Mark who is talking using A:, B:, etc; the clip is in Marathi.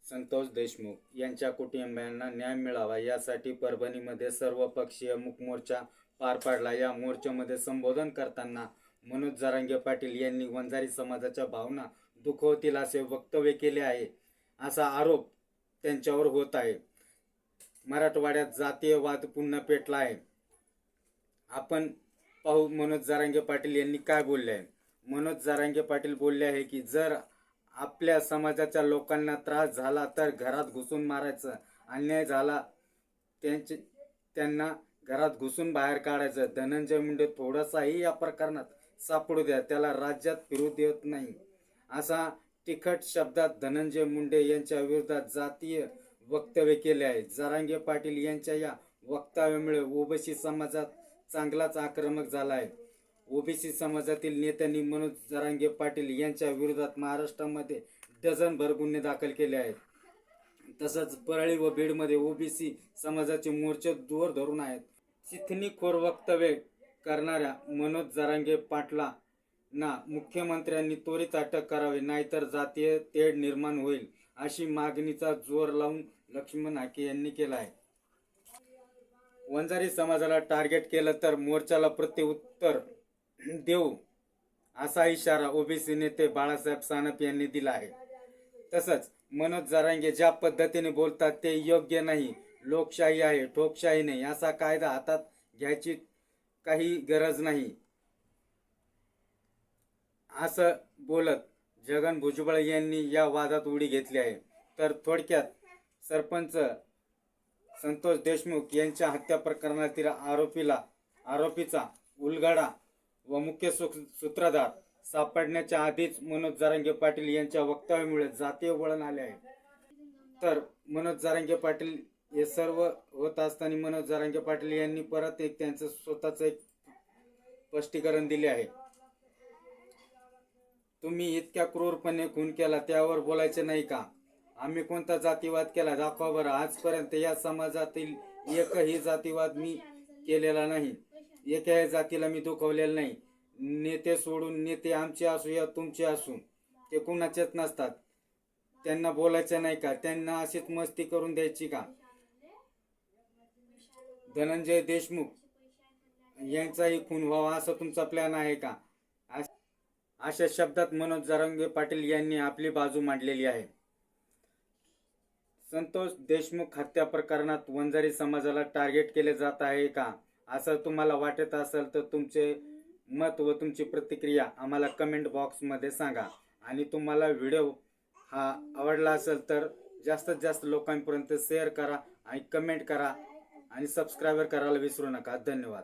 A: संतोष देशमुख यांच्या कुटुंबियांना न्याय मिळावा यासाठी परभणीमध्ये सर्वपक्षीय मूक मोर्चा पार पडला। या मोर्चामध्ये संबोधन करताना मनोज जरांगे पाटील यांनी वंजारी समाजाच्या भावना दुखवतील असे वक्तव्य केले आहे, असा आरोप त्यांच्यावर होत आहे। मराठवाड्यात जातीय वाद पुन्हा पेटला आहे। आपण पाहू मनोज जरांगे पाटील यांनी काय बोलले आहे। मनोज जरांगे पाटील बोलले आहे की जर आपल्या समाजाच्या लोकांना त्रास झाला तर घरात घुसून मारायचं, अन्याय झाला त्यांना घरात घुसून बाहेर काढायचं। धनंजय मुंडे थोडासाही या प्रकरणात सापडू द्या, त्याला राज्यात फिरू देत नाही, असा तिखट शब्दात धनंजय मुंडे यांच्या विरोधात जातीय वक्तव्य केले आहे। जरांगे पाटील यांच्या या वक्तव्यामुळे ओबीसी समाजात चांगलाच आक्रमक झाला आहे। ओबीसी समाजातील नेत्यांनी मनोज जरांगे पाटील यांच्या विरोधात महाराष्ट्रामध्ये डझनभर गुन्हे दाखल केले आहेत। तसंच परळी व बीडमध्ये ओबीसी समाजाचे मोर्चे जोर धरून आहेत। चिथणीखोर वक्तव्य करणाऱ्या मनोज जरांगे पाटलांना मुख्यमंत्र्यांनी त्वरित अटक करावी, नाहीतर जातीय तेढ निर्माण होईल, अशी मागणीचा जोर लावून लक्ष्मण हाके यांनी केला आहे। वंजारी समाजाला टार्गेट केलं तर मोर्चाला प्रत्युत्तर देऊ, असा इशारा ओबीसी नेते बाळासाहेब सानप यांनी दिला आहे। तसंच मनोज जरांगे ज्या पद्धतीने बोलतात ते योग्य नाही, लोकशाही आहे, ठोकशाही नाही, असा कायदा हातात घ्यायची काही गरज नाही, असं बोलत छगन भुजबळ यांनी या वादात उडी घेतली आहे। तर थोडक्यात सरपंच संतोष देशमुख यांच्या हत्या प्रकरणातील आरोपीचा उलगडा व मुख्य सूत्रधार सापडण्याच्या आधीच मनोज जरांगे पाटील यांच्या वक्तव्यामुळे जातीय वळण आले आहे। तर मनोज जरांगे पाटील हे सर्व होत असताना मनोज जरांगे पाटील यांनी परत एक त्यांचं स्वतःचं एक स्पष्टीकरण दिले आहे। तुम्ही इतक्या क्रूरपणे खून केला, त्यावर बोलायचे नाही का? आम्ही कोणता जातीवाद केला दाखवा बरं। आजपर्यंत या समाजातील एकही जातीवाद मी केलेला नाही, एकाही जातीला मी दुखवलेलं नाही। नेते सोडून, नेते आमचे असू या तुमचे असू, ते कुणाचेच नसतात, त्यांना बोलायचं नाही का? त्यांना अशीच मस्ती करून द्यायची का? धनंजय देशमुख यांचाही खून व्हावा असा तुमचा प्लॅन आहे का? अशा शब्दात मनोज जरांगे पाटील यांनी आपली बाजू मांडलेली आहे। संतोष देशमुख हत्या प्रकरणात वंजारी समाजाला टार्गेट केले जात आहे का, असं तुम्हाला वाटत असेल तर तुमचे मत व तुमची प्रतिक्रिया आम्हाला कमेंट बॉक्समध्ये सांगा। आणि तुम्हाला व्हिडिओ हा आवडला असेल तर जास्तीत जास्त लोकांपर्यंत शेअर करा आणि कमेंट करा आणि सबस्क्राईब करायला विसरू नका। धन्यवाद।